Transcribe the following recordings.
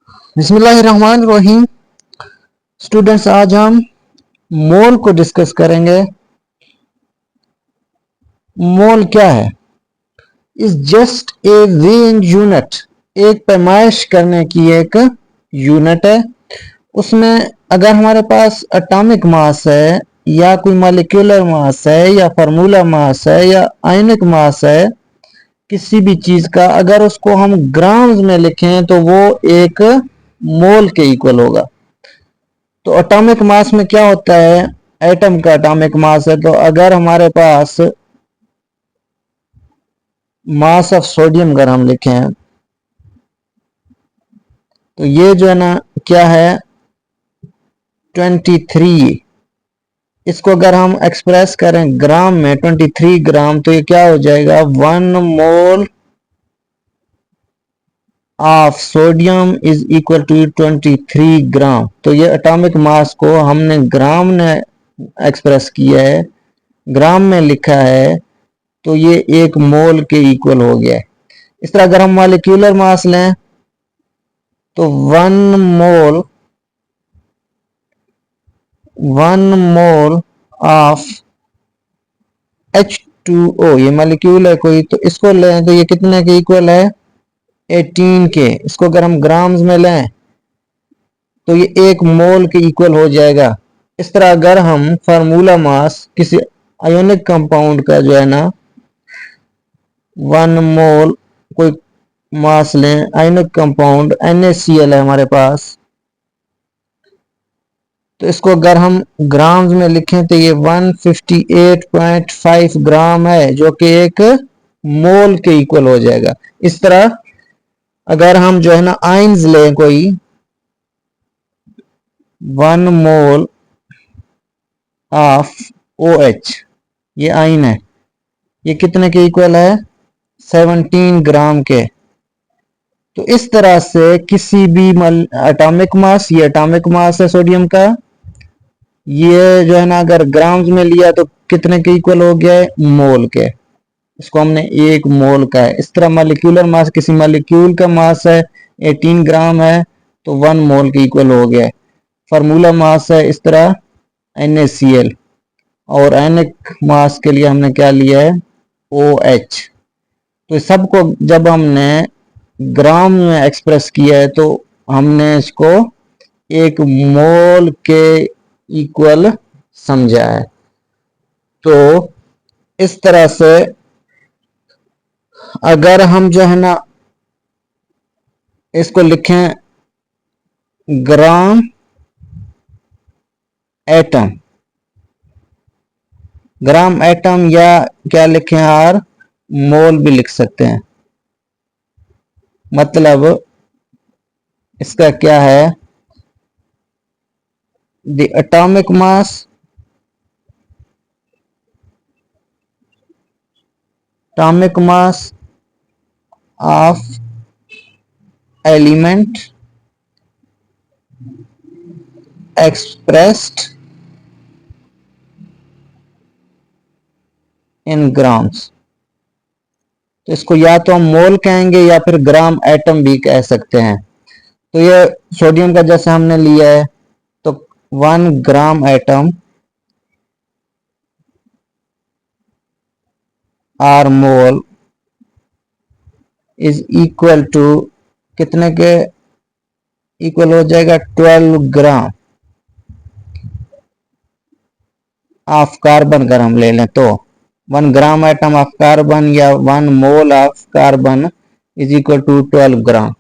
बिस्मिल्लाहिर्रहमानिर्रहीम। स्टूडेंट्स, आज हम मोल को डिस्कस करेंगे। मोल क्या है? Is just a weighing unit. एक पैमाइश करने की एक यूनिट है। उसमें अगर हमारे पास एटॉमिक मास है या कोई मॉलिक्यूलर मास है या फार्मूला मास है या आयनिक मास है किसी भी चीज का, अगर उसको हम ग्राम्स में लिखें तो वो एक मोल के इक्वल होगा। तो एटॉमिक मास में क्या होता है? एटम का एटॉमिक मास है। तो अगर हमारे पास मास ऑफ सोडियम अगर हम लिखें तो ये जो है ना क्या है, 23। इसको अगर हम एक्सप्रेस करें ग्राम में, 23 ग्राम, तो ये क्या हो जाएगा? 1 mole of sodium is equal to 23 gram. तो ये एटॉमिक मास को हमने ग्राम में एक्सप्रेस किया है, ग्राम में लिखा है, तो ये एक मोल के इक्वल हो गया है। इस तरह अगर हम मॉलिक्यूलर मास लें तो 1 मोल ऑफ H2O, ये मॉलिक्यूल है कोई, तो इसको लें तो ये कितने के इक्वल है? 18 के। इसको अगर हम ग्राम्स में लें तो ये एक मोल के इक्वल हो जाएगा। इस तरह अगर हम फार्मूला मास किसी आयोनिक कंपाउंड का जो है ना 1 मोल कोई मास लें, आयनिक कंपाउंड NaCl है हमारे पास, तो इसको अगर हम ग्राम्स में लिखें तो ये 158.5 ग्राम है, जो कि एक मोल के इक्वल हो जाएगा। इस तरह अगर हम जो है ना आयन्स लें कोई, 1 मोल ऑफ OH, ये आयन है, ये कितने के इक्वल है? 17 ग्राम के। तो इस तरह से किसी भी एटॉमिक मास, ये एटॉमिक मास है सोडियम का, ये जो है ना अगर ग्राम्स में लिया तो कितने के इक्वल हो गया है? मोल के। इसको हमने एक मोल का है। इस तरह मॉलिक्यूलर मास, किसी मॉलिक्यूल का मास है 18 ग्राम है, तो 1 मोल के इक्वल हो गया है। फार्मूला मास है इस तरह NaCl, और आयनिक मास के लिए हमने क्या लिया है? OH। तो सबको जब हमने ग्राम में एक्सप्रेस किया है तो हमने इसको एक मोल के इक्वल समझा है। तो इस तरह से अगर हम जो है ना इसको लिखें ग्राम एटम, ग्राम एटम, या क्या लिखें यार, मोल भी लिख सकते हैं। मतलब इसका क्या है? The atomic mass of element expressed in grams. तो इसको या तो हम मोल कहेंगे या फिर ग्राम एटम भी कह सकते हैं। तो ये सोडियम का जैसे हमने लिया है, तो 1 gram atom or mole is equal to कितने के इक्वल हो जाएगा? 12 ग्राम ऑफ कार्बन अगर हम ले लें तो 1 ग्राम एटम ऑफ कार्बन या 1 mole of carbon is equal to 12 gram.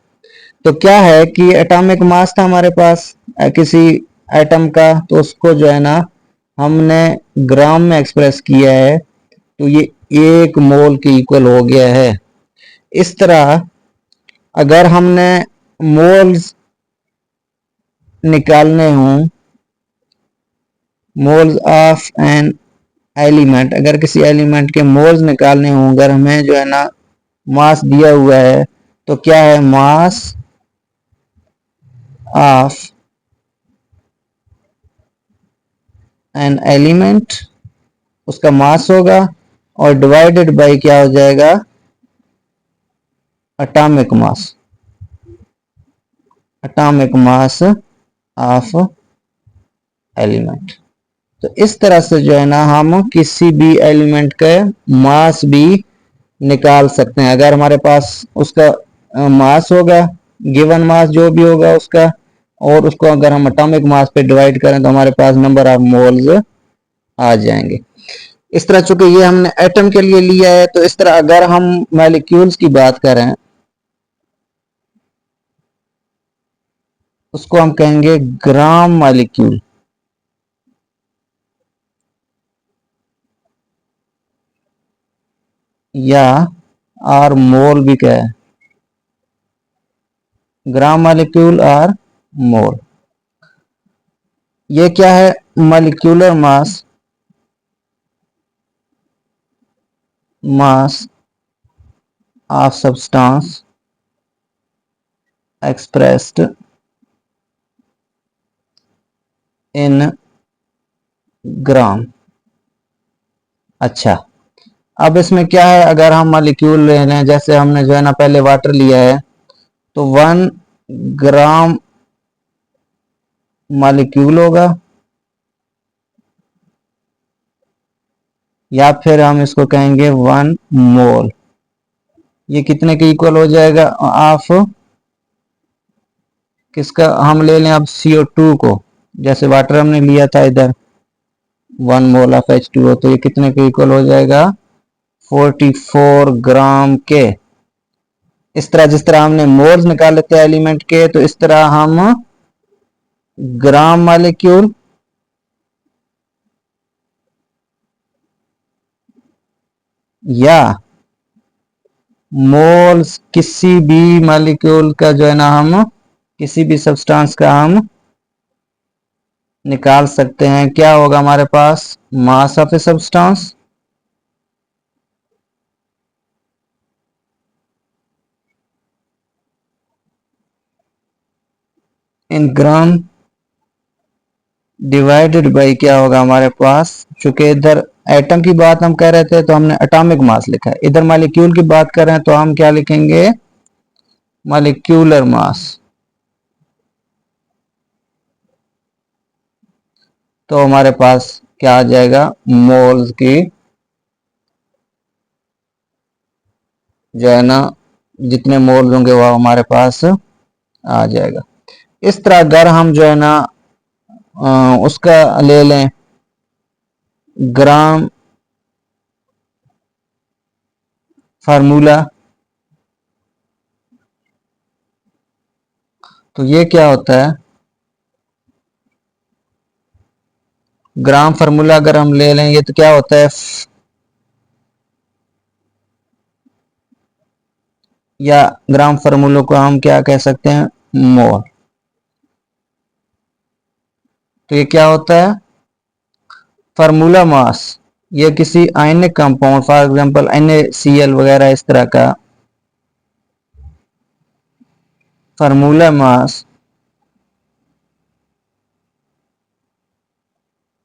तो क्या है कि एटॉमिक मास था हमारे पास किसी एटम का, तो उसको जो है ना हमने ग्राम में एक्सप्रेस किया है, तो ये 1 मोल के इक्वल हो गया है। इस तरह अगर हमने मोल्स निकालने हों, मोल्स ऑफ एन एलिमेंट, अगर किसी एलिमेंट के मोल्स निकालने हों, अगर हमें जो है ना मास दिया हुआ है, तो क्या है? मास ऑफ एन एलिमेंट, उसका मास होगा, और डिवाइडेड बाय क्या हो जाएगा? Atomic mass. Atomic mass of element. तो इस तरह से जो है ना हम किसी भी एलिमेंट के मास भी निकाल सकते हैं। अगर हमारे पास उसका मास होगा, गिवन मास जो भी होगा उसका, और उसको अगर हम एटॉमिक मास पे डिवाइड करें तो हमारे पास नंबर ऑफ मोल्स आ जाएंगे। इस तरह चूंकि ये हमने एटम के लिए लिया है, तो इस तरह अगर हम मॉलिक्यूल्स की बात करें उसको हम कहेंगे ग्राम मॉलिक्यूल, या और मोल भी क्या है, ग्राम मॉलिक्यूल और मोल। ये क्या है, molecular mass, mass of substance expressed in gram. अच्छा, अब इसमें क्या है, अगर हम मॉलिक्यूल ले लें, जैसे हमने जो है ना पहले वाटर लिया है, तो 1 ग्राम मॉलिक्यूल होगा, या फिर हम इसको कहेंगे 1 मोल। ये कितने के इक्वल हो जाएगा, ऑफ किसका, हम ले लें अब CO2 को, जैसे वाटर हमने लिया था इधर 1 मोल ऑफ H2O, तो ये कितने के इक्वल हो जाएगा, 44 ग्राम के। इस तरह जिस तरह हमने मोल्स निकाले थे एलिमेंट के, तो इस तरह हम ग्राम मॉलिक्यूल या मोल्स किसी भी मॉलिक्यूल का जो है ना हम किसी भी सब्सटेंस का हम निकाल सकते हैं। क्या होगा हमारे पास, mass of a substance in gram divided by क्या होगा हमारे पास, चूंकि इधर एटम की बात हम कर रहे थे तो हमने एटॉमिक मास लिखा है, इधर मॉलिक्यूल की बात कर रहे हैं तो हम क्या लिखेंगे, मॉलिक्यूलर मास। तो हमारे पास क्या आ जाएगा, मोल्स की जो है ना जितने मोल्स होंगे वो हमारे पास आ जाएगा। इस तरह अगर हम जो है ना उसका ले लें ग्राम फार्मूला, तो ये क्या होता है, ग्राम फार्मूला अगर हम ले लें ये तो क्या होता है, या ग्राम फार्मूला को हम क्या कह सकते हैं, मोल। तो ये क्या होता है, फार्मूला मास, ये किसी ionic compound for example NaCl वगैरह इस तरह का formula mass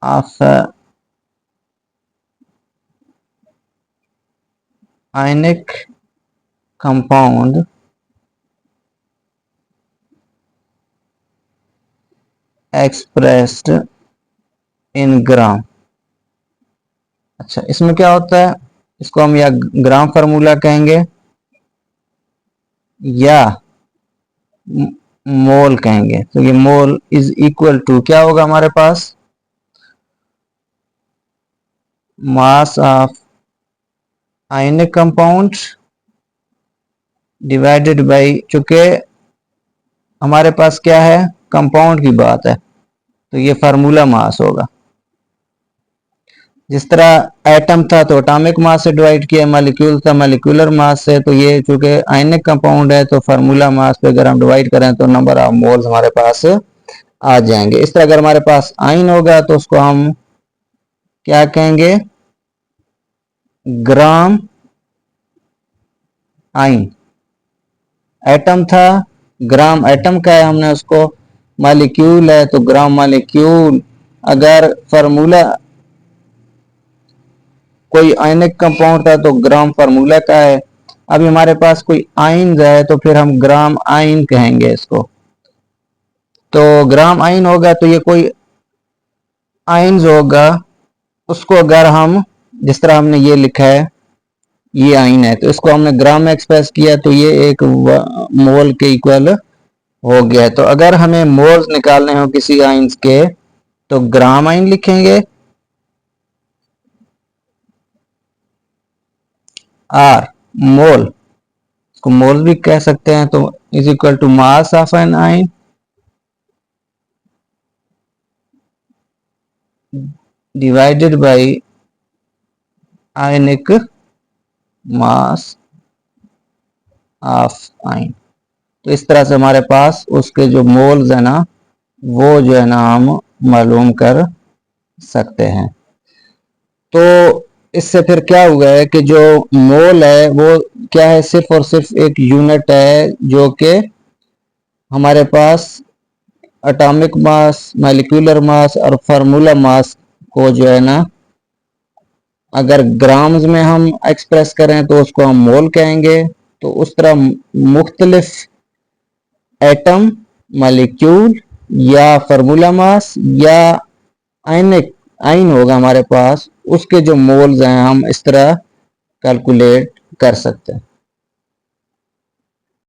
of ionic compound expressed in gram. अच्छा, इसमें क्या होता है, इसको हम या ग्राम फार्मूला कहेंगे या मोल कहेंगे। तो ये मोल इज इक्वल टू क्या होगा हमारे पास, mass of ionic compound divided by, चूंकि हमारे पास क्या है, कंपाउंड की बात है, तो ये फार्मूला मास होगा। जिस तरह एटम था तो एटॉमिक मास से डिवाइड किया, मॉलिक्यूल था मॉलिक्यूलर मास से, तो ये चूंकि आयनिक कंपाउंड है तो फार्मूला मास पे अगर हम डिवाइड करें तो नंबर ऑफ मोल्स हमारे पास आ जाएंगे। इस तरह अगर हमारे पास आयन होगा तो उसको हम क्या कहेंगे, ग्राम आयन। एटम था, ग्राम एटम का है, हमने उसको मॉलिक्यूल है तो ग्राम मॉलिक्यूल। अगर फार्मूला कोई आयनिक कंपाउंड था तो ग्राम फार्मूला का है। अभी हमारे पास कोई आयन है तो फिर हम ग्राम आयन कहेंगे इसको। तो ग्राम आइन होगा तो ये कोई आइन्स होगा, उसको अगर हम जिस तरह हमने ये लिखा है ये आइन है तो इसको हमने ग्राम में एक्सप्रेस किया तो ये एक मोल के इक्वल हो गया। तो अगर हमें मोल्स निकालने हो किसी आइंस के तो ग्राम आइन लिखेंगे, आर मोल, इसको मोल भी कह सकते हैं, तो is equal to mass of an ion divided by ionic mass of ion. तो इस तरह से हमारे पास उसके जो मोल्स है ना वो जो है ना हम मालूम कर सकते हैं। तो इससे फिर क्या हुआ है कि जो मोल है वो क्या है, सिर्फ और सिर्फ एक यूनिट है जो कि हमारे पास एटॉमिक मास, मॉलिक्यूलर मास और फार्मूला मास को जो है ना अगर ग्राम्स में हम एक्सप्रेस करें तो उसको हम मोल कहेंगे। तो उस तरह मुख्तलिफ एटम, मॉलिक्यूल या फार्मूला मास या आयनिक आइन होगा हमारे पास, उसके जो मोल्स हैं हम इस तरह कैलकुलेट कर सकते हैं।